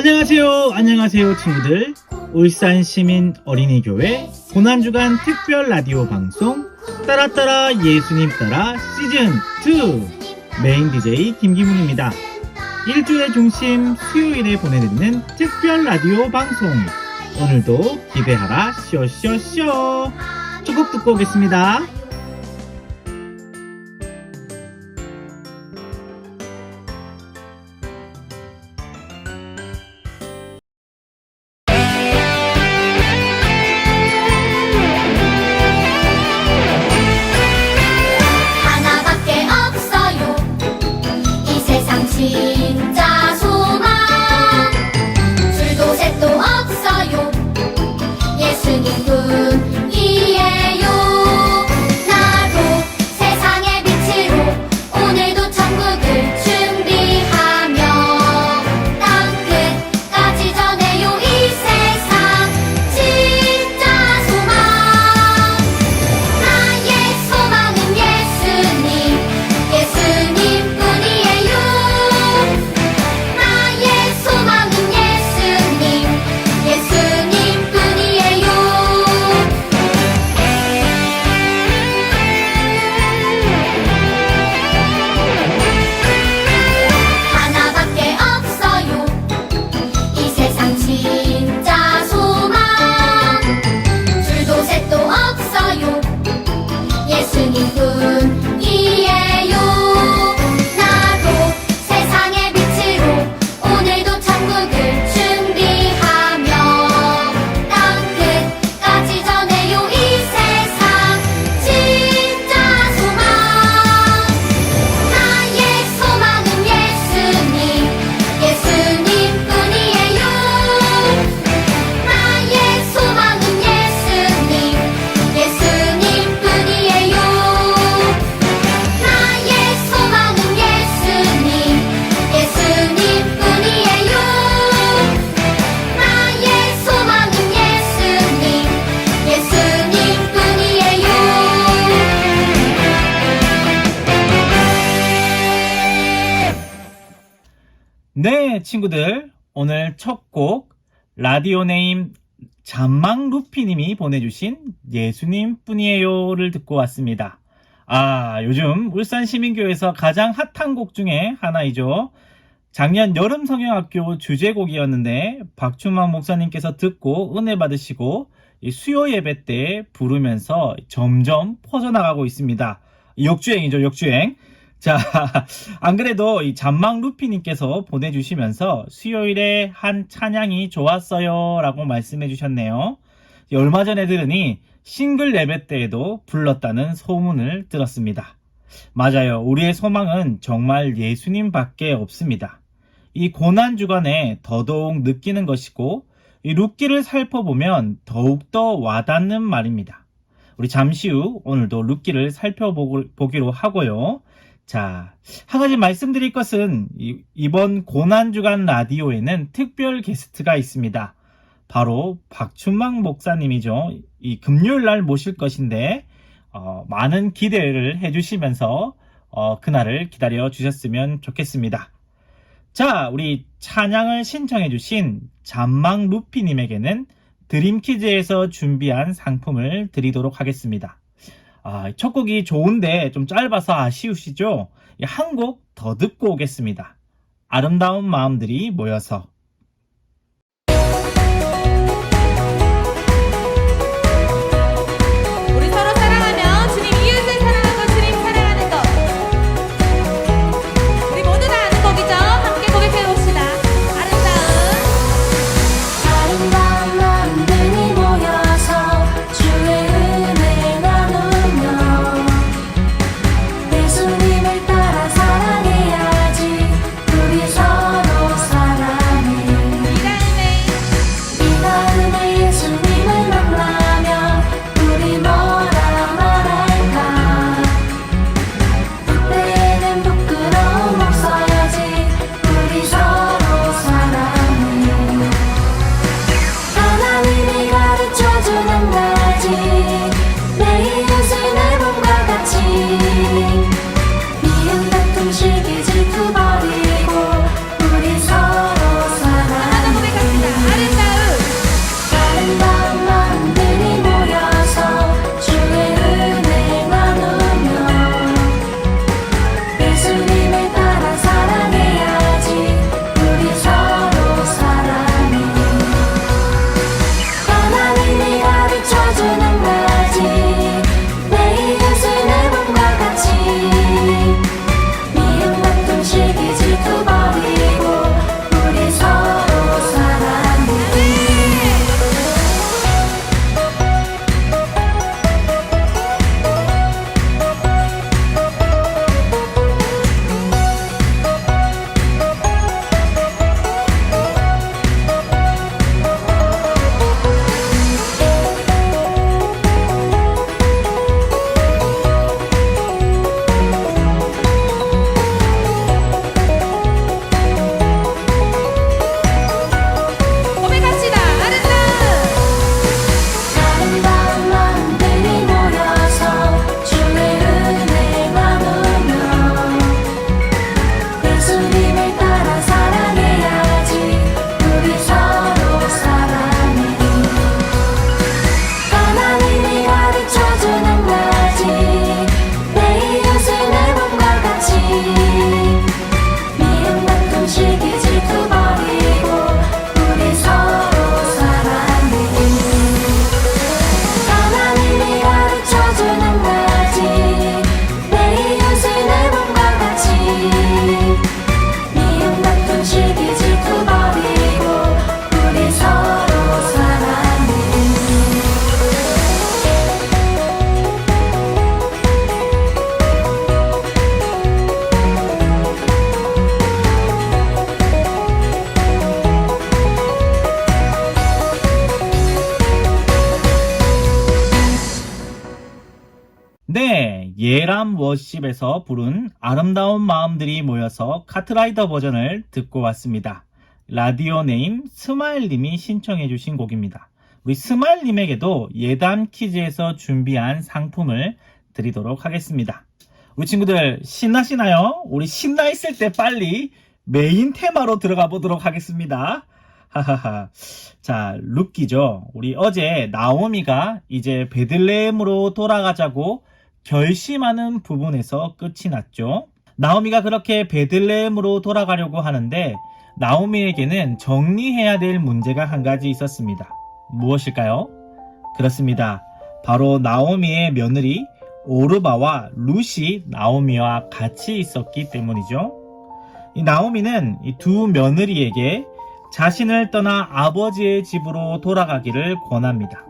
안녕하세요 친구들. 울산시민 어린이교회 고난주간 특별 라디오 방송 따라따라 예수님 따라 시즌2 메인 DJ 김기문입니다. 일주일의 중심 수요일에 보내드리는 특별 라디오 방송, 오늘도 기대하라 쇼쇼쇼. 첫 곡 듣고 오겠습니다. 하나밖에 없어요 이 세상 진짜 소망. 둘도 셋도 없어요 예수님뿐이에요. 나도 세상의 빛으로 오늘도 천국을 준비하며 땅 끝까지 전해요 이 세상 진짜 소망. 나의 소망은 예수님, 예수님뿐이에요. 나의 소망은 예수님, 예수님뿐이에요. 하나밖에 없어요 이 세상 진짜 소망. 둘도 셋도 없어요 예수님뿐이에요. 나도 세상의 빛으로 오늘도 천국을 준비하며 땅 끝까지 전해요 이 세상 진짜 소망. 나의 소망은 예수님, 예수님뿐이에요. 나의 소망은 예수님, 예수님뿐이에요. 나의 소망은 예수님, 예수님뿐이에요. 나의 소망은 예수님, 예수님뿐이에요. 네 친구들, 오늘 첫 곡 라디오 네임 잔망 루피님이 보내주신 예수님뿐이에요를 듣고 왔습니다. 요즘 울산시민교회에서 가장 핫한 곡 중에 하나이죠. 작년 여름 성경학교 주제곡이었는데 박춘만 목사님께서 듣고 은혜 받으시고 이 수요 예배 때 부르면서 점점 퍼져나가고 있습니다. 역주행이죠, 역주행. 자, 안 그래도 이 잔망 루피님께서 보내주시면서 수요일에 한 찬양이 좋았어요 라고 말씀해 주셨네요. 얼마 전에 들으니 싱글 예배 때에도 불렀다는 소문을 들었습니다. 맞아요. 우리의 소망은 정말 예수님밖에 없습니다. 이 고난주간에 더더욱 느끼는 것이고, 이 룻기를 살펴보면 더욱더 와닿는 말입니다. 우리 잠시 후 오늘도 룻기를 살펴보기로 하고요. 자, 한 가지 말씀드릴 것은 이번 고난주간 라디오에는 특별 게스트가 있습니다. 바로 박춘망 목사님이죠. 이 금요일날 모실 것인데 많은 기대를 해주시면서 그날을 기다려 주셨으면 좋겠습니다. 자, 우리 찬양을 신청해 주신 잔망 루피님에게는 드림키즈에서 준비한 상품을 드리도록 하겠습니다. 첫 곡이 좋은데 좀 짧아서 아쉬우시죠? 한 곡 더 듣고 오겠습니다. 아름다운 마음들이 모여서. 우리 서로 사랑하며 주님 이웃을 사랑하고 주님 사랑하는 것, 우리 모두 다 아는 곡이죠. 함께 고백해 봅시다. 아름다운 마음들이 모여서 주의 은혜를 나누며 예수님을 따라 사랑해야지. 우리 서로 사랑해 네, 예람 워십에서 부른 아름다운 마음들이 모여서 카트라이더 버전을 듣고 왔습니다. 라디오 네임 스마일님이 신청해주신 곡입니다. 우리 스마일님에게도 예담 퀴즈에서 준비한 상품을 드리도록 하겠습니다. 우리 친구들 신나시나요? 우리 신나 있을 때 빨리 메인 테마로 들어가 보도록 하겠습니다. 하하하. 자, 룻기죠. 우리 어제 나오미가 이제 베들레헴으로 돌아가자고 결심하는 부분에서 끝이 났죠. 나오미가 그렇게 베들레헴으로 돌아가려고 하는데 나오미에게는 정리해야 될 문제가 한 가지 있었습니다. 무엇일까요? 그렇습니다. 바로 나오미의 며느리 오르바와 룻이 나오미와 같이 있었기 때문이죠. 이 나오미는 이 두 며느리에게 자신을 떠나 아버지의 집으로 돌아가기를 권합니다.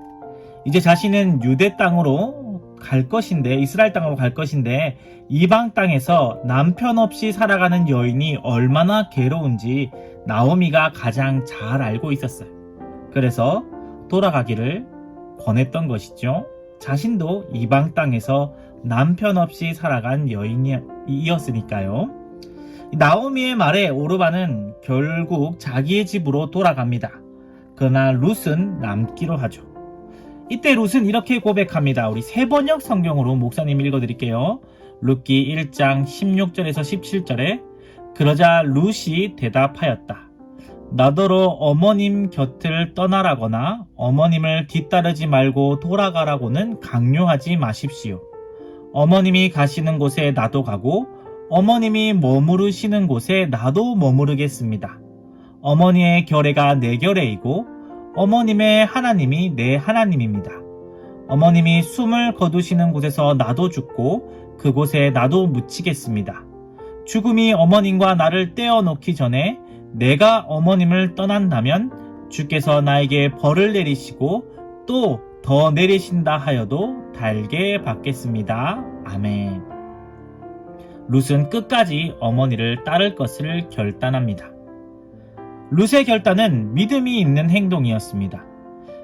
이제 자신은 유대 땅으로 갈 것인데, 이스라엘 땅으로 갈 것인데 이방 땅에서 남편 없이 살아가는 여인이 얼마나 괴로운지 나오미가 가장 잘 알고 있었어요. 그래서 돌아가기를 권했던 것이죠. 자신도 이방 땅에서 남편 없이 살아간 여인이었으니까요. 나오미의 말에 오르바는 결국 자기의 집으로 돌아갑니다. 그러나 룻은 남기로 하죠. 이때 룻은 이렇게 고백합니다. 우리 세번역 성경으로 목사님 읽어드릴게요. 룻기 1장 16절에서 17절에 그러자 룻이 대답하였다. 나더러 어머님 곁을 떠나라거나 어머님을 뒤따르지 말고 돌아가라고는 강요하지 마십시오. 어머님이 가시는 곳에 나도 가고 어머님이 머무르시는 곳에 나도 머무르겠습니다. 어머니의 결례가 내 결례이고 어머님의 하나님이 내 하나님입니다. 어머님이 숨을 거두시는 곳에서 나도 죽고 그곳에 나도 묻히겠습니다. 죽음이 어머님과 나를 떼어놓기 전에 내가 어머님을 떠난다면 주께서 나에게 벌을 내리시고 또 더 내리신다 하여도 달게 받겠습니다. 아멘. 룻은 끝까지 어머니를 따를 것을 결단합니다. 룻의 결단은 믿음이 있는 행동이었습니다.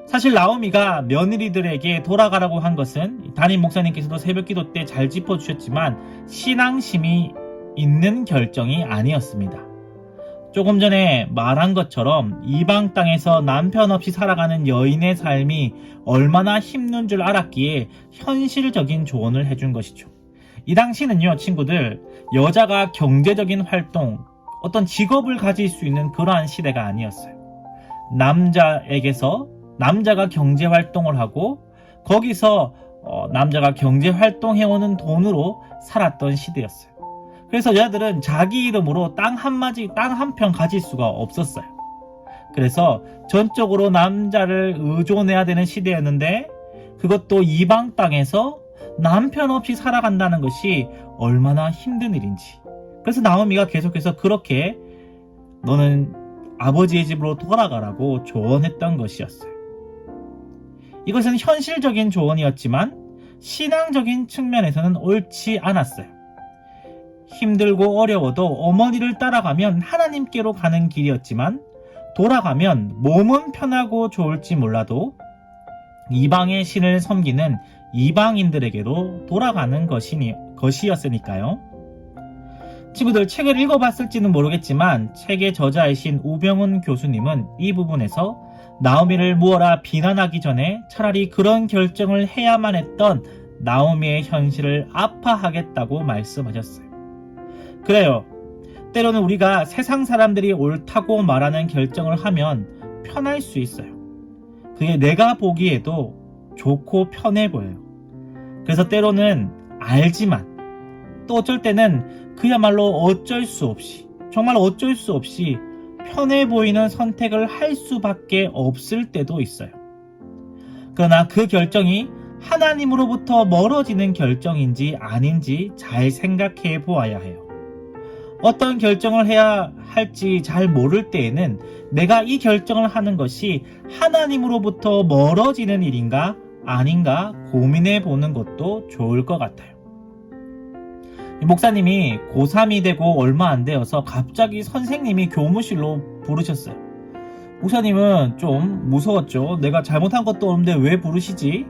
사실 나오미가 며느리들에게 돌아가라고 한 것은 담임 목사님께서도 새벽기도 때 잘 짚어주셨지만 신앙심이 있는 결정이 아니었습니다. 조금 전에 말한 것처럼 이방 땅에서 남편 없이 살아가는 여인의 삶이 얼마나 힘든 줄 알았기에 현실적인 조언을 해준 것이죠. 이 당시는요, 친구들, 여자가 경제적인 활동, 어떤 직업을 가질 수 있는 그러한 시대가 아니었어요. 남자가 경제 활동을 하고 거기서 남자가 경제 활동해오는 돈으로 살았던 시대였어요. 그래서 여자들은 자기 이름으로 땅 한 평 가질 수가 없었어요. 그래서 전적으로 남자를 의존해야 되는 시대였는데 그것도 이방 땅에서 남편 없이 살아간다는 것이 얼마나 힘든 일인지. 그래서 나오미가 계속해서 그렇게 너는 아버지의 집으로 돌아가라고 조언했던 것이었어요. 이것은 현실적인 조언이었지만 신앙적인 측면에서는 옳지 않았어요. 힘들고 어려워도 어머니를 따라가면 하나님께로 가는 길이었지만 돌아가면 몸은 편하고 좋을지 몰라도 이방의 신을 섬기는 이방인들에게로 돌아가는 것이었으니까요. 친구들, 책을 읽어봤을지는 모르겠지만 책의 저자이신 우병훈 교수님은 이 부분에서 나오미를 무어라 비난하기 전에 차라리 그런 결정을 해야만 했던 나오미의 현실을 아파하겠다고 말씀하셨어요. 그래요. 때로는 우리가 세상 사람들이 옳다고 말하는 결정을 하면 편할 수 있어요. 그게 내가 보기에도 좋고 편해 보여요. 그래서 때로는 알지만 또 어쩔 때는 그야말로 어쩔 수 없이, 정말 어쩔 수 없이 편해 보이는 선택을 할 수밖에 없을 때도 있어요. 그러나 그 결정이 하나님으로부터 멀어지는 결정인지 아닌지 잘 생각해 보아야 해요. 어떤 결정을 해야 할지 잘 모를 때에는 내가 이 결정을 하는 것이 하나님으로부터 멀어지는 일인가 아닌가 고민해 보는 것도 좋을 것 같아요. 목사님이 고3이 되고 얼마 안 되어서 갑자기 선생님이 교무실로 부르셨어요. 목사님은 좀 무서웠죠. 내가 잘못한 것도 없는데 왜 부르시지?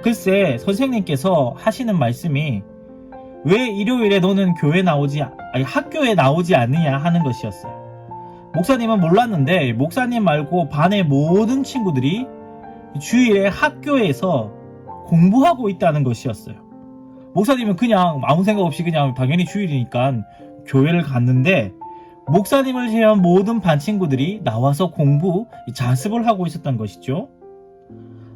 글쎄 선생님께서 하시는 말씀이 왜 일요일에 너는 학교에 나오지 않느냐 하는 것이었어요. 목사님은 몰랐는데 목사님 말고 반의 모든 친구들이 주일에 학교에서 공부하고 있다는 것이었어요. 목사님은 그냥 아무 생각 없이 그냥 당연히 주일이니까 교회를 갔는데 목사님을 제외한 모든 반 친구들이 나와서 자습을 하고 있었던 것이죠.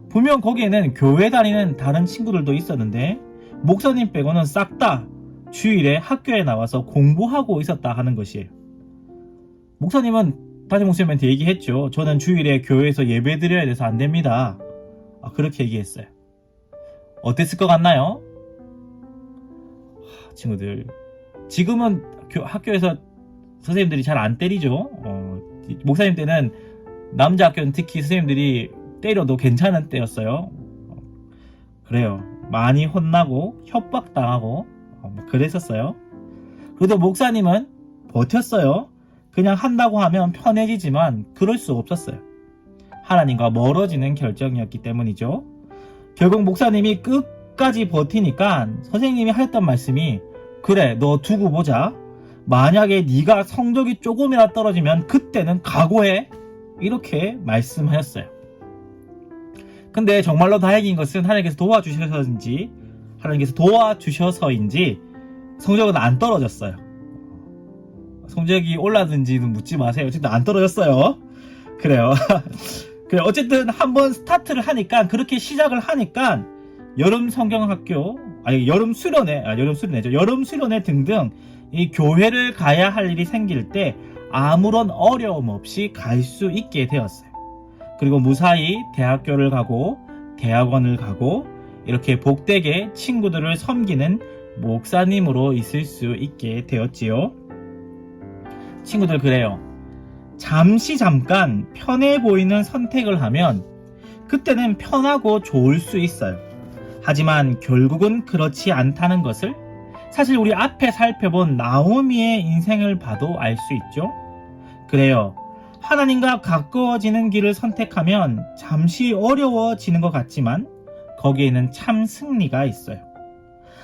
분명 거기에는 교회 다니는 다른 친구들도 있었는데 목사님 빼고는 싹 다 주일에 학교에 나와서 공부하고 있었다 하는 것이에요. 목사님은 담임 목사님한테 얘기했죠. 저는 주일에 교회에서 예배 드려야 돼서 안 됩니다. 그렇게 얘기했어요. 어땠을 것 같나요? 친구들, 지금은 학교에서 선생님들이 잘 안 때리죠. 목사님 때는 남자 학교는 특히 선생님들이 때려도 괜찮은 때였어요. 그래요. 많이 혼나고 협박당하고 그랬었어요. 그래도 목사님은 버텼어요. 그냥 한다고 하면 편해지지만 그럴 수 없었어요. 하나님과 멀어지는 결정이었기 때문이죠. 결국 목사님이 끝까지 버티니까 선생님이 하였던 말씀이 그래, 너 두고 보자. 만약에 네가 성적이 조금이라 떨어지면 그때는 각오해. 이렇게 말씀하였어요. 근데 정말로 다행인 것은 하나님께서 도와주셔서인지 성적은 안 떨어졌어요. 성적이 올랐는지는 묻지 마세요. 어쨌든 안 떨어졌어요. 그래요. 그래, 어쨌든 한번 스타트를 하니까, 그렇게 시작을 하니까 여름 수련회 등등 이 교회를 가야 할 일이 생길 때 아무런 어려움 없이 갈 수 있게 되었어요. 그리고 무사히 대학교를 가고 대학원을 가고 이렇게 복되게 친구들을 섬기는 목사님으로 있을 수 있게 되었지요. 친구들, 그래요. 잠깐 편해 보이는 선택을 하면 그때는 편하고 좋을 수 있어요. 하지만 결국은 그렇지 않다는 것을 사실 우리 앞에 살펴본 나오미의 인생을 봐도 알 수 있죠. 그래요. 하나님과 가까워지는 길을 선택하면 잠시 어려워지는 것 같지만 거기에는 참 승리가 있어요.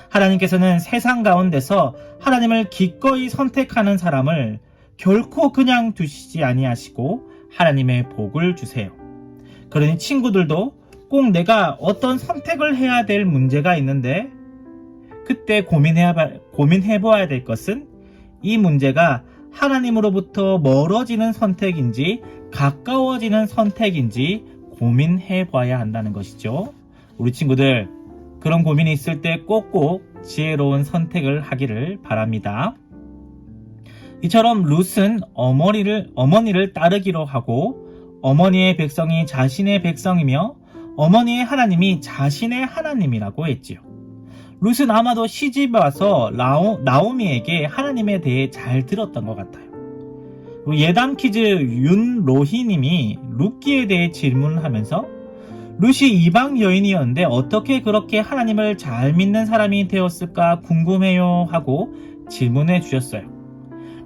하나님께서는 세상 가운데서 하나님을 기꺼이 선택하는 사람을 결코 그냥 두시지 아니하시고 하나님의 복을 주세요. 그러니 친구들도 꼭 내가 어떤 선택을 해야 될 문제가 있는데 그때 고민해보아야 될 것은 이 문제가 하나님으로부터 멀어지는 선택인지 가까워지는 선택인지 고민해봐야 한다는 것이죠. 우리 친구들, 그런 고민이 있을 때 꼭꼭 지혜로운 선택을 하기를 바랍니다. 이처럼 룻은 어머니를 따르기로 하고 어머니의 백성이 자신의 백성이며 어머니의 하나님이 자신의 하나님이라고 했지요. 룻은 아마도 시집에 와서 나오미에게 하나님에 대해 잘 들었던 것 같아요. 예담 퀴즈 윤로희님이 룻기에 대해 질문하면서 룻이 이방 여인이었는데 어떻게 그렇게 하나님을 잘 믿는 사람이 되었을까 궁금해요 하고 질문해 주셨어요.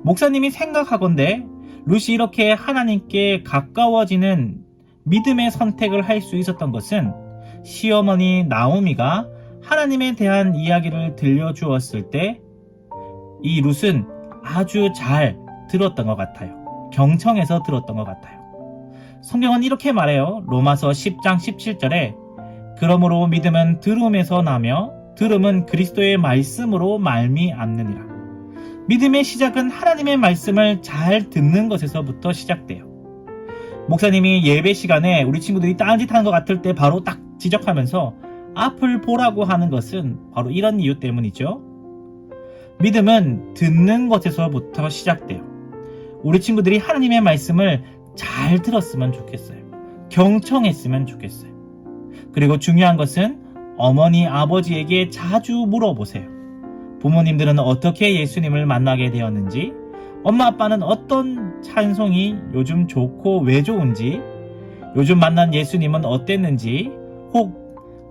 목사님이 생각하건대 룻이 이렇게 하나님께 가까워지는 믿음의 선택을 할 수 있었던 것은 시어머니 나오미가 하나님에 대한 이야기를 들려주었을 때 이 룻은 아주 잘 들었던 것 같아요. 경청해서 들었던 것 같아요. 성경은 이렇게 말해요. 로마서 10장 17절에 그러므로 믿음은 들음에서 나며 들음은 그리스도의 말씀으로 말미암느니라. 믿음의 시작은 하나님의 말씀을 잘 듣는 것에서부터 시작돼요. 목사님이 예배 시간에 우리 친구들이 딴짓하는 것 같을 때 바로 딱 지적하면서 앞을 보라고 하는 것은 바로 이런 이유 때문이죠. 믿음은 듣는 것에서부터 시작돼요. 우리 친구들이 하나님의 말씀을 잘 들었으면 좋겠어요. 경청했으면 좋겠어요. 그리고 중요한 것은 어머니, 아버지에게 자주 물어보세요. 부모님들은 어떻게 예수님을 만나게 되었는지, 엄마, 아빠는 어떤 찬송이 요즘 좋고 왜 좋은지, 요즘 만난 예수님은 어땠는지, 혹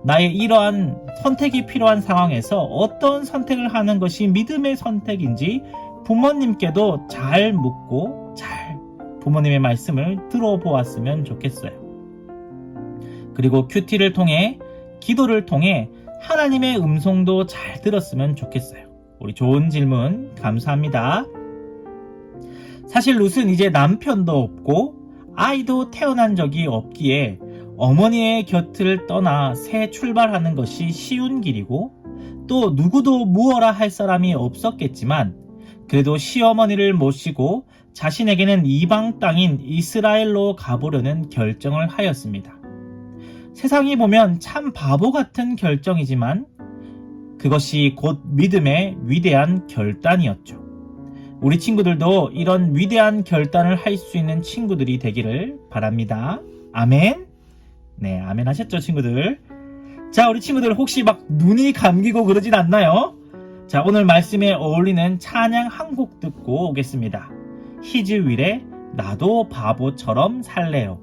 나의 이러한 선택이 필요한 상황에서 어떤 선택을 하는 것이 믿음의 선택인지 부모님께도 잘 묻고 잘 부모님의 말씀을 들어보았으면 좋겠어요. 그리고 큐티를 통해 기도를 통해 하나님의 음성도 잘 들었으면 좋겠어요. 우리 좋은 질문 감사합니다. 사실 룻은 이제 남편도 없고 아이도 태어난 적이 없기에 어머니의 곁을 떠나 새 출발하는 것이 쉬운 길이고 또 누구도 무어라 할 사람이 없었겠지만 그래도 시어머니를 모시고 자신에게는 이방 땅인 이스라엘로 가보려는 결정을 하였습니다. 세상이 보면 참 바보 같은 결정이지만 그것이 곧 믿음의 위대한 결단이었죠. 우리 친구들도 이런 위대한 결단을 할 수 있는 친구들이 되기를 바랍니다. 아멘. 네, 아멘 하셨죠, 친구들? 자, 우리 친구들 혹시 막 눈이 감기고 그러진 않나요? 자, 오늘 말씀에 어울리는 찬양 한 곡 듣고 오겠습니다. 히즈윌의 나도 바보처럼 살래요.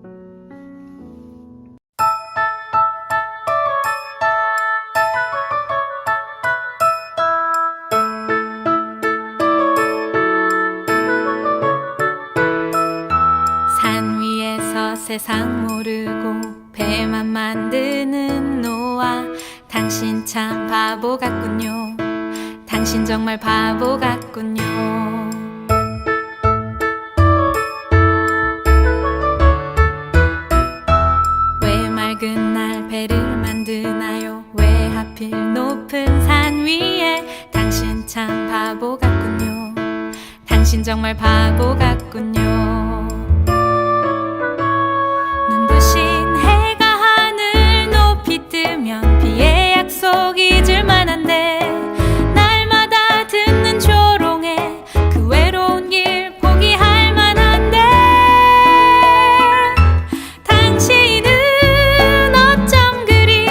산 위에서 세상 모르고 배만 만드는 노아, 당신 참 바보 같군요. 당신 정말 바보 같군요. 왜 맑은 날 배를 만드나요? 왜 하필 높은 산 위에? 당신 참 바보 같군요. 당신 정말 바보 같군요. 눈부신 해가 하늘 높이 뜨면 비의 약속 잊을 만한데 날마다 듣는 조롱에 그 외로운 길 포기할 만한데 당신은 어쩜 그리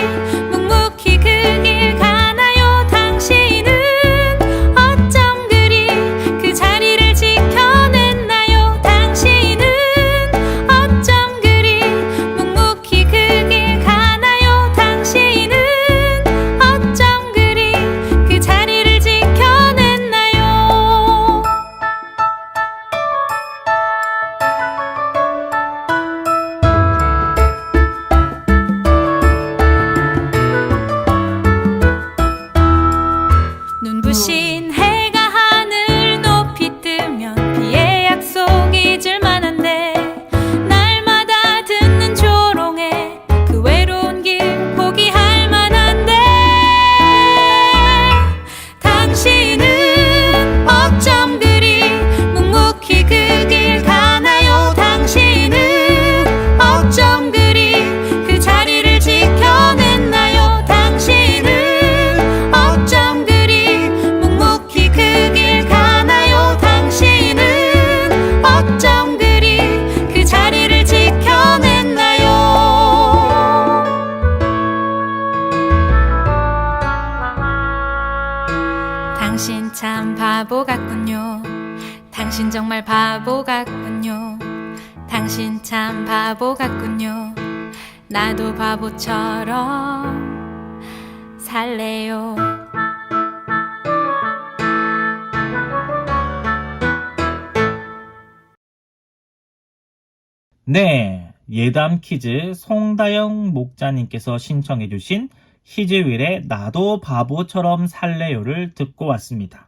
묵묵히 그 길 가나요? 당신은 어쩜 그리 그 자리를 지켜냈나요? 당신은 어쩜 그리 묵묵히 그 길 가나요? 당신은 어쩜 그리 그 자리를 지켜냈나요? 눈부신 해가 하늘 높이 뜨면 비의 약속 잊을 만한데 날마다 듣는 조롱에 그 외로운 길 포기할 만한데 당신은 어쩜 그리 묵묵히 그 길 가나요? 당신은 어쩜 그리 그 자리를 지켜냈나요? 당신은 어쩜 그리 묵묵히 그 길 가나요? 당신은 어쩜 그리 그 자리를 지켜냈나요? 당신 참 바보 같군요. 당신 정말 바보 같군요. 당신 참 바보 같군요. 나도 바보처럼 살래요. 네, 예담 퀴즈 송다영 목자님께서 신청해 주신 히즈윌의 나도 바보처럼 살래요를 듣고 왔습니다.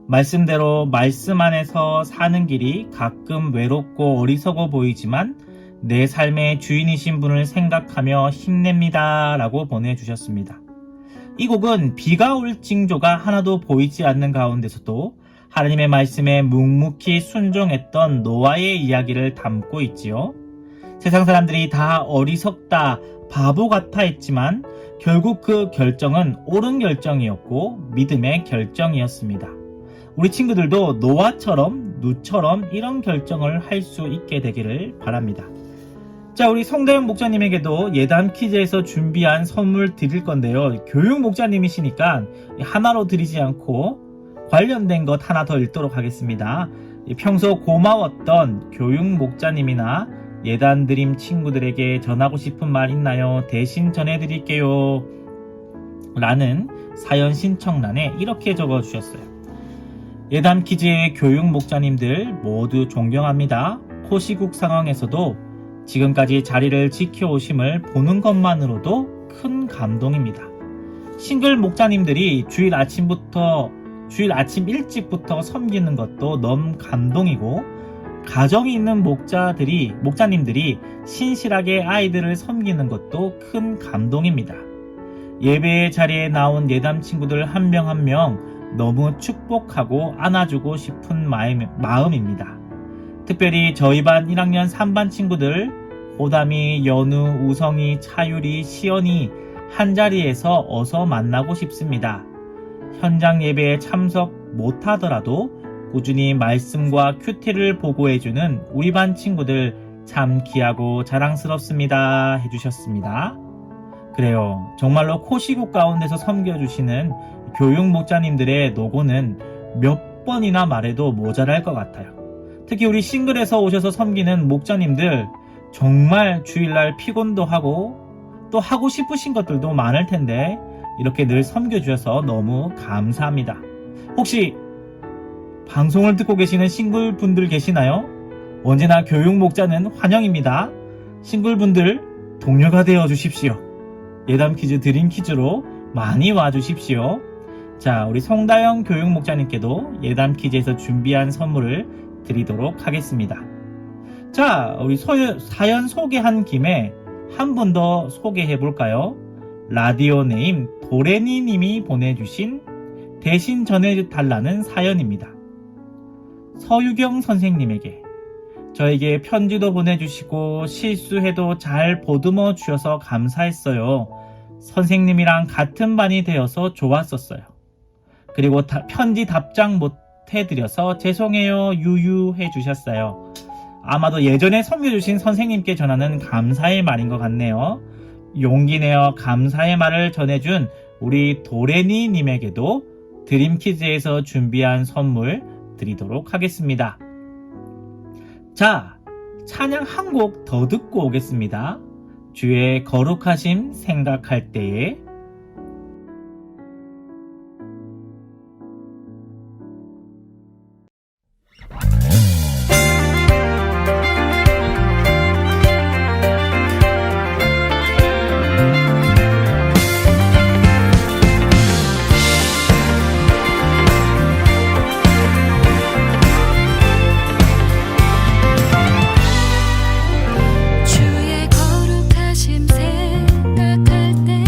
말씀대로 말씀 안에서 사는 길이 가끔 외롭고 어리석어 보이지만 내 삶의 주인이신 분을 생각하며 힘냅니다 라고 보내주셨습니다. 이 곡은 비가 올 징조가 하나도 보이지 않는 가운데서도 하나님의 말씀에 묵묵히 순종했던 노아의 이야기를 담고 있지요. 세상 사람들이 다 어리석다, 바보 같아 했지만 결국 그 결정은 옳은 결정이었고 믿음의 결정이었습니다. 우리 친구들도 노아처럼 룻처럼 이런 결정을 할 수 있게 되기를 바랍니다. 자, 우리 송다영 목자님에게도 예담 퀴즈에서 준비한 선물 드릴 건데요. 교육 목자님이시니까 하나로 드리지 않고 관련된 것 하나 더 읽도록 하겠습니다. 평소 고마웠던 교육 목자님이나 예단 드림 친구들에게 전하고 싶은 말 있나요? 대신 전해드릴게요. 라는 사연 신청란에 이렇게 적어주셨어요. 예담 퀴즈의 교육 목자님들 모두 존경합니다. 코시국 상황에서도 지금까지 자리를 지켜오심을 보는 것만으로도 큰 감동입니다. 싱글 목자님들이 주일 아침 일찍부터 섬기는 것도 너무 감동이고, 가정이 있는 목자님들이 신실하게 아이들을 섬기는 것도 큰 감동입니다. 예배 자리에 나온 예담 친구들 한 명 한 명 너무 축복하고 안아주고 싶은 마음입니다. 특별히 저희 반 1학년 3반 친구들 호담이, 연우, 우성이, 차유리, 시연이 한자리에서 어서 만나고 싶습니다. 현장 예배에 참석 못하더라도 꾸준히 말씀과 큐티를 보고해주는 우리 반 친구들 참 귀하고 자랑스럽습니다 해주셨습니다. 그래요. 정말로 코시국 가운데서 섬겨주시는 교육 목자님들의 노고는 몇 번이나 말해도 모자랄 것 같아요. 특히 우리 싱글에서 오셔서 섬기는 목자님들 정말 주일날 피곤도 하고 또 하고 싶으신 것들도 많을 텐데 이렇게 늘 섬겨주셔서 너무 감사합니다. 혹시 방송을 듣고 계시는 싱글 분들 계시나요? 언제나 교육 목자는 환영입니다. 싱글 분들 동료가 되어 주십시오. 예담 퀴즈 드림 퀴즈로 많이 와주십시오. 자, 우리 송다영 교육 목자님께도 예담 퀴즈에서 준비한 선물을 드리도록 하겠습니다. 자, 우리 사연 소개한 김에 한 분 더 소개해 볼까요? 라디오 네임 도레니 님이 보내주신 대신 전해달라는 사연입니다. 서유경 선생님에게 저에게 편지도 보내주시고 실수해도 잘 보듬어 주셔서 감사했어요. 선생님이랑 같은 반이 되어서 좋았었어요. 그리고 편지 답장 못해드려서 죄송해요 유유해 주셨어요. 아마도 예전에 섬겨주신 선생님께 전하는 감사의 말인 것 같네요. 용기 내어 감사의 말을 전해준 우리 도레니 님에게도 드림키즈에서 준비한 선물 드리도록 하겠습니다. 자, 찬양 한 곡 더 듣고 오겠습니다. 주의 거룩하심 생각할 때에. 주의 거룩하심 생각할 때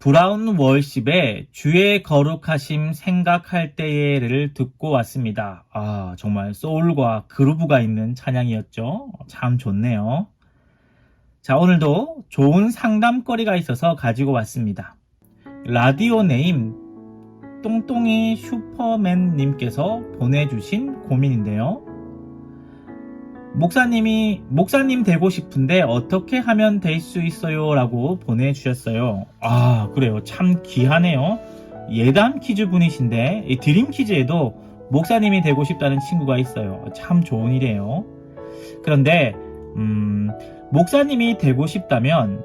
브라운 월십의 주의 거룩하심 생각할 때에를 듣고 왔습니다. 아, 정말 소울과 그루브가 있는 찬양이었죠. 참 좋네요. 자, 오늘도 좋은 상담거리가 있어서 가지고 왔습니다. 라디오 네임 똥똥이 슈퍼맨님께서 보내주신 고민인데요. 목사님 되고 싶은데 어떻게 하면 될 수 있어요? 라고 보내주셨어요. 아, 그래요. 참 귀하네요. 예담 퀴즈 분이신데 이 드림 퀴즈에도 목사님이 되고 싶다는 친구가 있어요. 참 좋은 일이에요. 그런데 목사님이 되고 싶다면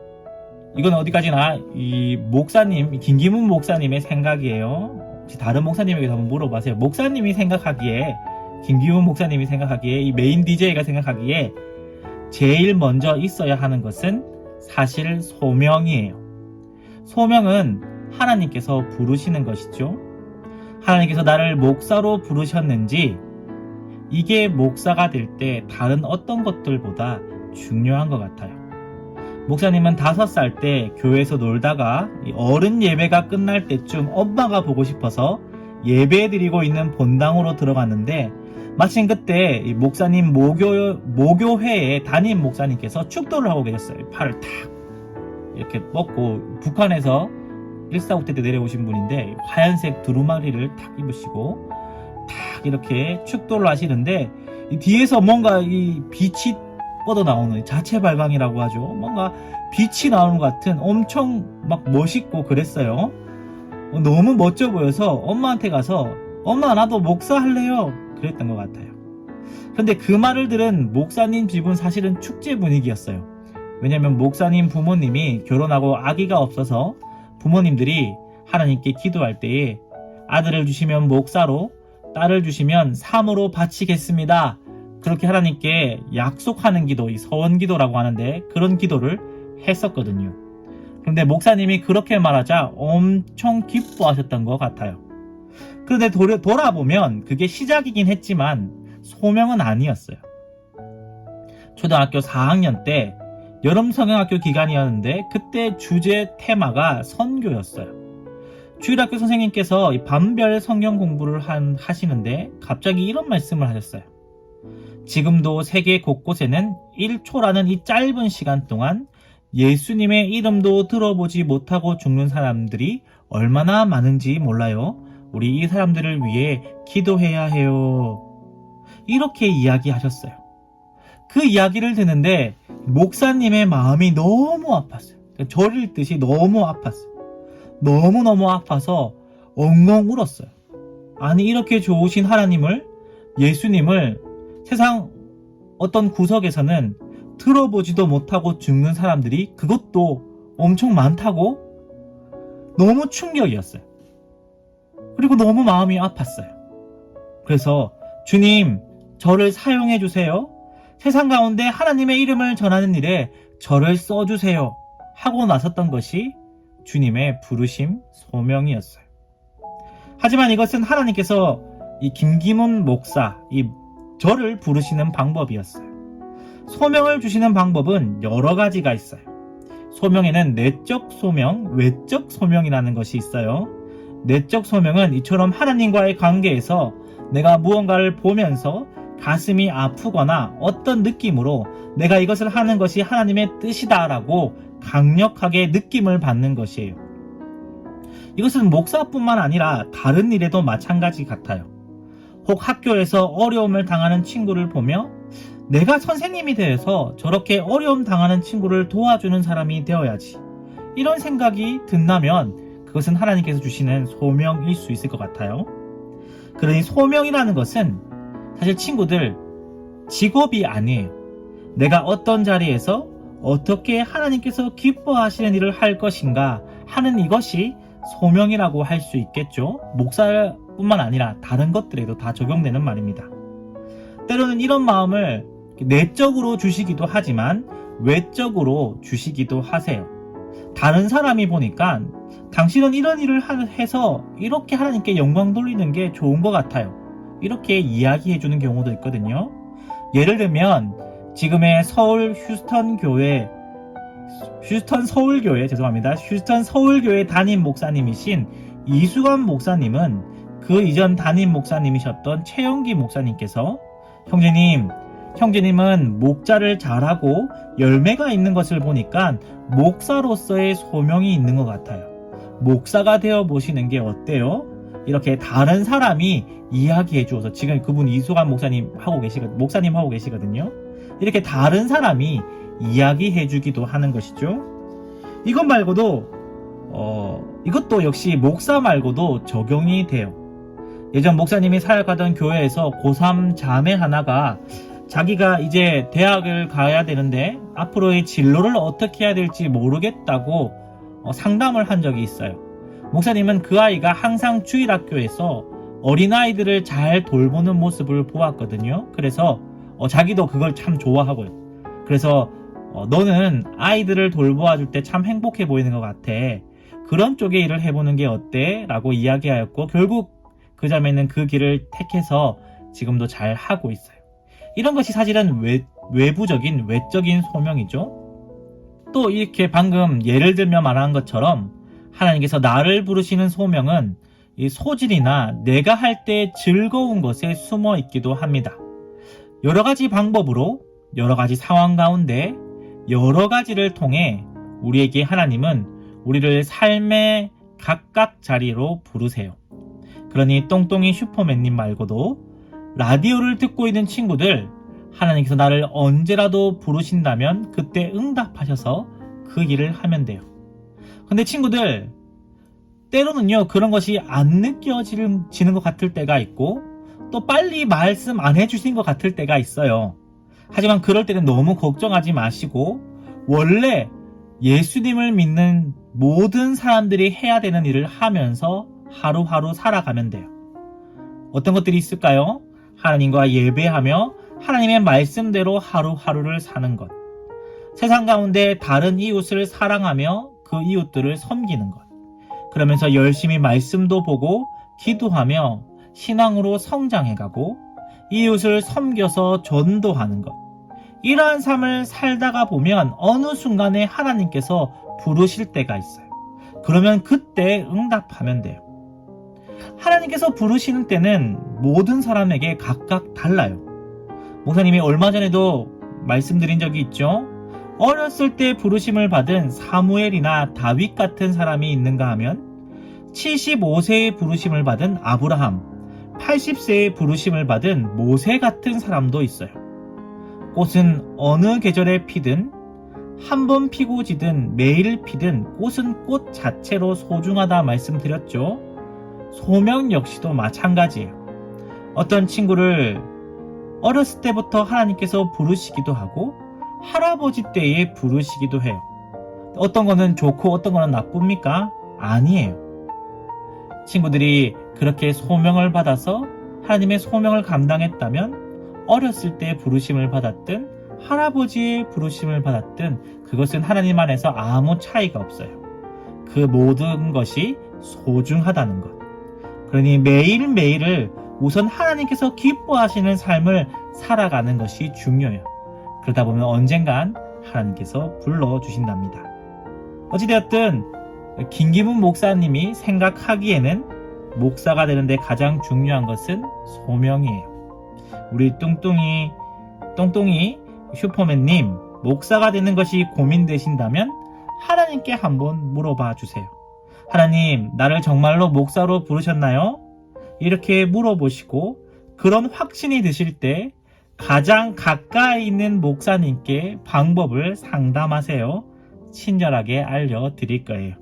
이건 어디까지나 이 목사님, 김기문 목사님의 생각이에요. 혹시 다른 목사님에게 한번 물어봐세요. 목사님이 생각하기에, 김기문 목사님이 생각하기에, 이 메인 DJ가 생각하기에 제일 먼저 있어야 하는 것은 사실 소명이에요. 소명은 하나님께서 부르시는 것이죠. 하나님께서 나를 목사로 부르셨는지 이게 목사가 될 때 다른 어떤 것들보다 중요한 것 같아요. 목사님은 5살 때 교회에서 놀다가 어른 예배가 끝날 때쯤 엄마가 보고 싶어서 예배 드리고 있는 본당으로 들어갔는데 마침 그때 이 목사님 모교회에 담임 목사님께서 축도를 하고 계셨어요. 팔을 탁 이렇게 뻗고 북한에서 일사후퇴 때 내려오신 분인데 하얀색 두루마리를 탁 입으시고 탁 이렇게 축도를 하시는데 이 뒤에서 뭔가 이 빛이 뻗어 나오는 자체 발광이라고 하죠. 뭔가 빛이 나오는 것 같은 엄청 막 멋있고 그랬어요. 너무 멋져 보여서 엄마한테 가서 엄마 나도 목사 할래요 그랬던 것 같아요. 그런데 그 말을 들은 목사님 집은 사실은 축제 분위기였어요. 왜냐면 목사님 부모님이 결혼하고 아기가 없어서 부모님들이 하나님께 기도할 때에 아들을 주시면 목사로 딸을 주시면 삼으로 바치겠습니다. 그렇게 하나님께 약속하는 기도, 이 서원기도라고 하는데 그런 기도를 했었거든요. 그런데 목사님이 그렇게 말하자 엄청 기뻐하셨던 것 같아요. 그런데 돌아보면 그게 시작이긴 했지만 소명은 아니었어요. 초등학교 4학년 때 여름 성경학교 기간이었는데 그때 주제 테마가 선교였어요. 주일학교 선생님께서 반별 성경 공부를 하시는데 갑자기 이런 말씀을 하셨어요. 지금도 세계 곳곳에는 1초라는 이 짧은 시간 동안 예수님의 이름도 들어보지 못하고 죽는 사람들이 얼마나 많은지 몰라요. 우리 이 사람들을 위해 기도해야 해요. 이렇게 이야기하셨어요. 그 이야기를 듣는데 목사님의 마음이 너무 아팠어요. 저를 읽듯이 너무 아팠어요. 너무너무 아파서 엉엉 울었어요. 아니 이렇게 좋으신 하나님을, 예수님을 세상 어떤 구석에서는 들어보지도 못하고 죽는 사람들이 그것도 엄청 많다고? 너무 충격이었어요. 그리고 너무 마음이 아팠어요. 그래서 주님 저를 사용해 주세요. 세상 가운데 하나님의 이름을 전하는 일에 저를 써주세요 하고 나섰던 것이 주님의 부르심 소명이었어요. 하지만 이것은 하나님께서 이 김기문 목사, 저를 부르시는 방법이었어요. 소명을 주시는 방법은 여러 가지가 있어요. 소명에는 내적 소명, 외적 소명이라는 것이 있어요. 내적 소명은 이처럼 하나님과의 관계에서 내가 무언가를 보면서 가슴이 아프거나 어떤 느낌으로 내가 이것을 하는 것이 하나님의 뜻이다라고 강력하게 느낌을 받는 것이에요. 이것은 목사뿐만 아니라 다른 일에도 마찬가지 같아요. 혹 학교에서 어려움을 당하는 친구를 보며 내가 선생님이 되어서 저렇게 어려움 당하는 친구를 도와주는 사람이 되어야지. 이런 생각이 든다면 그것은 하나님께서 주시는 소명일 수 있을 것 같아요. 그러니 소명이라는 것은 사실 친구들 직업이 아니에요. 내가 어떤 자리에서 어떻게 하나님께서 기뻐하시는 일을 할 것인가 하는 이것이 소명이라고 할 수 있겠죠. 목사뿐만 아니라 다른 것들에도 다 적용되는 말입니다. 때로는 이런 마음을 내적으로 주시기도 하지만 외적으로 주시기도 하세요. 다른 사람이 보니까 당신은 이런 일을 해서 이렇게 하나님께 영광 돌리는 게 좋은 것 같아요. 이렇게 이야기해 주는 경우도 있거든요. 예를 들면 지금의 서울 휴스턴 교회 휴스턴 서울교회 죄송합니다. 휴스턴 서울교회 담임 목사님이신 이수관 목사님은 그 이전 담임 목사님이셨던 최영기 목사님께서 형제님은 목자를 잘하고 열매가 있는 것을 보니까 목사로서의 소명이 있는 것 같아요. 목사가 되어 보시는 게 어때요? 이렇게 다른 사람이 이야기해 주어서 지금 그분 이수관 목사님 하고 계시거든요. 이렇게 다른 사람이 이야기해 주기도 하는 것이죠. 이것 말고도 이것도 역시 목사 말고도 적용이 돼요. 예전 목사님이 사역하던 교회에서 고3 자매 하나가 자기가 이제 대학을 가야 되는데 앞으로의 진로를 어떻게 해야 될지 모르겠다고 상담을 한 적이 있어요. 목사님은 그 아이가 항상 주일학교에서 어린아이들을 잘 돌보는 모습을 보았거든요. 그래서 자기도 그걸 참 좋아하고요. 그래서 너는 아이들을 돌보아 줄 때 참 행복해 보이는 것 같아. 그런 쪽의 일을 해보는 게 어때? 라고 이야기하였고 결국 그 자매는 그 길을 택해서 지금도 잘 하고 있어요. 이런 것이 사실은 외적인 소명이죠. 또 이렇게 방금 예를 들며 말한 것처럼 하나님께서 나를 부르시는 소명은 이 소질이나 내가 할 때 즐거운 것에 숨어 있기도 합니다. 여러 가지 방법으로 여러 가지 상황 가운데 여러 가지를 통해 우리에게 하나님은 우리를 삶의 각각 자리로 부르세요. 그러니 똥똥이 슈퍼맨님 말고도 라디오를 듣고 있는 친구들 하나님께서 나를 언제라도 부르신다면 그때 응답하셔서 그 일을 하면 돼요. 근데 친구들 때로는요 그런 것이 안 느껴지는 것 같을 때가 있고 또 빨리 말씀 안 해주신 것 같을 때가 있어요. 하지만 그럴 때는 너무 걱정하지 마시고 원래 예수님을 믿는 모든 사람들이 해야 되는 일을 하면서 하루하루 살아가면 돼요. 어떤 것들이 있을까요? 하나님과 예배하며 하나님의 말씀대로 하루하루를 사는 것. 세상 가운데 다른 이웃을 사랑하며 그 이웃들을 섬기는 것. 그러면서 열심히 말씀도 보고 기도하며 신앙으로 성장해가고 이웃을 섬겨서 전도하는 것. 이러한 삶을 살다가 보면 어느 순간에 하나님께서 부르실 때가 있어요. 그러면 그때 응답하면 돼요. 하나님께서 부르시는 때는 모든 사람에게 각각 달라요. 목사님이 얼마 전에도 말씀드린 적이 있죠. 어렸을 때 부르심을 받은 사무엘이나 다윗 같은 사람이 있는가 하면 75세의 부르심을 받은 아브라함, 80세의 부르심을 받은 모세 같은 사람도 있어요. 꽃은 어느 계절에 피든 한 번 피고 지든 매일 피든 꽃은 꽃 자체로 소중하다 말씀드렸죠. 소명 역시도 마찬가지예요. 어떤 친구를 어렸을 때부터 하나님께서 부르시기도 하고 할아버지 때에 부르시기도 해요. 어떤 거는 좋고 어떤 거는 나쁩니까? 아니에요. 친구들이 그렇게 소명을 받아서 하나님의 소명을 감당했다면 어렸을 때 부르심을 받았든 할아버지의 부르심을 받았든 그것은 하나님 안에서 아무 차이가 없어요. 그 모든 것이 소중하다는 것. 그러니 매일매일을 우선 하나님께서 기뻐하시는 삶을 살아가는 것이 중요해요. 그러다 보면 언젠간 하나님께서 불러주신답니다. 어찌되었든 김기문 목사님이 생각하기에는 목사가 되는데 가장 중요한 것은 소명이에요. 우리 뚱뚱이 슈퍼맨님 목사가 되는 것이 고민되신다면 하나님께 한번 물어봐 주세요. 하나님, 나를 정말로 목사로 부르셨나요? 이렇게 물어보시고 그런 확신이 드실 때 가장 가까이 있는 목사님께 방법을 상담하세요. 친절하게 알려드릴 거예요.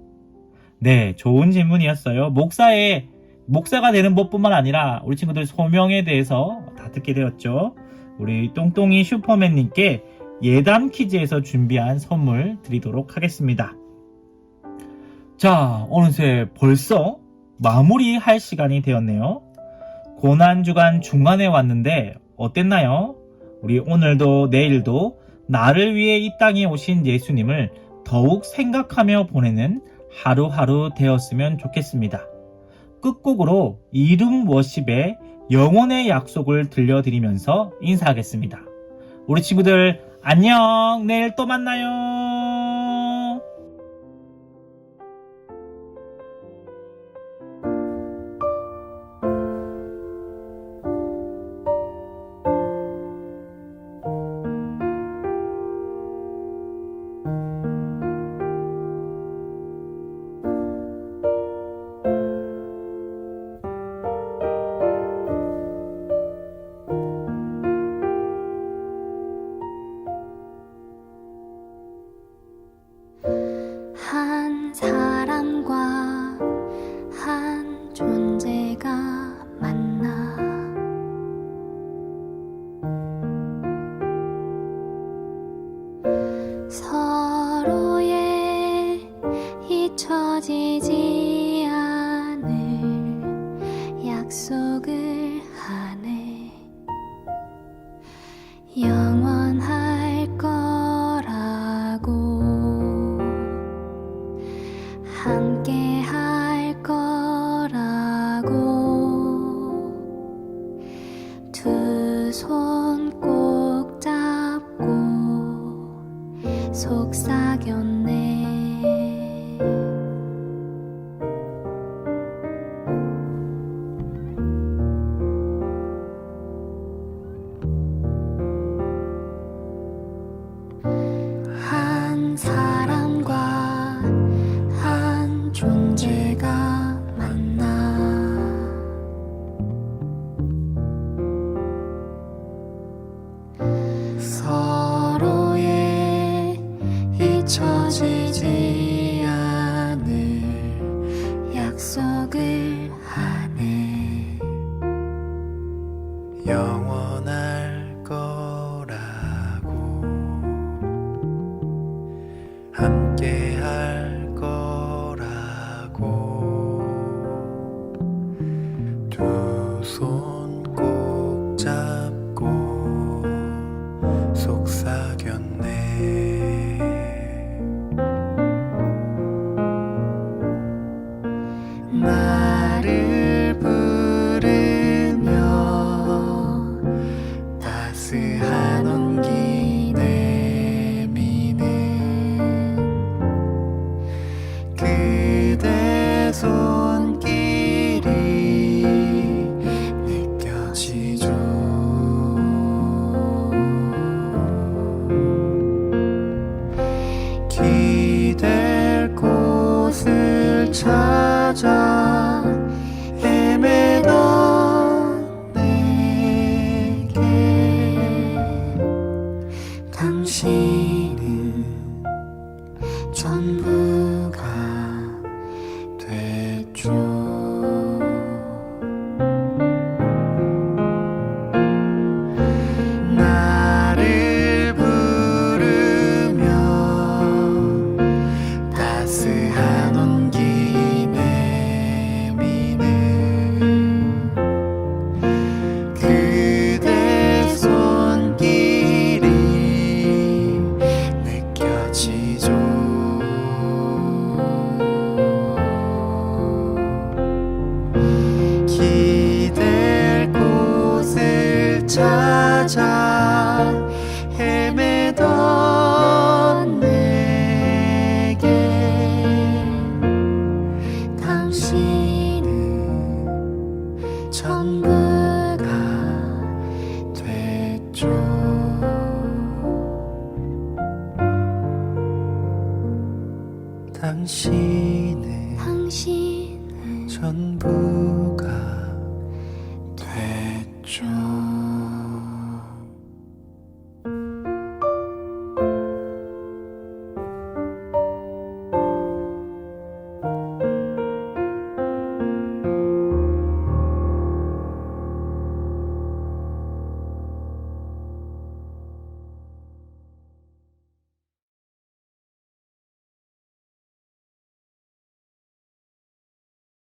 네, 좋은 질문이었어요. 목사가 되는 법뿐만 아니라 우리 친구들 소명에 대해서 다 듣게 되었죠. 우리 똥똥이 슈퍼맨님께 예담 퀴즈에서 준비한 선물 드리도록 하겠습니다. 자, 어느새 벌써 마무리할 시간이 되었네요. 고난주간 중간에 왔는데 어땠나요? 우리 오늘도 내일도 나를 위해 이 땅에 오신 예수님을 더욱 생각하며 보내는 하루하루 되었으면 좋겠습니다. 끝곡으로 이름 워십의 영혼의 약속을 들려드리면서 인사하겠습니다. 우리 친구들 안녕, 내일 또 만나요. 약속을 하네. 영원할 거라고 함께 할 거라고 두 손 꼭 잡고 속삭였네. 나를 부르며 따스한 온기 내미는 그대 손길이 느껴지죠. 기댈 곳을 찾아 헤매던 내게 당신은 전부가 됐죠. 나를 부르며 따스한 온기 내미는 그대 손길이 느껴지죠. 기댈 곳을 찾아 헤매던 내게 당신은 전부가 됐죠. 당신은 당신은 전부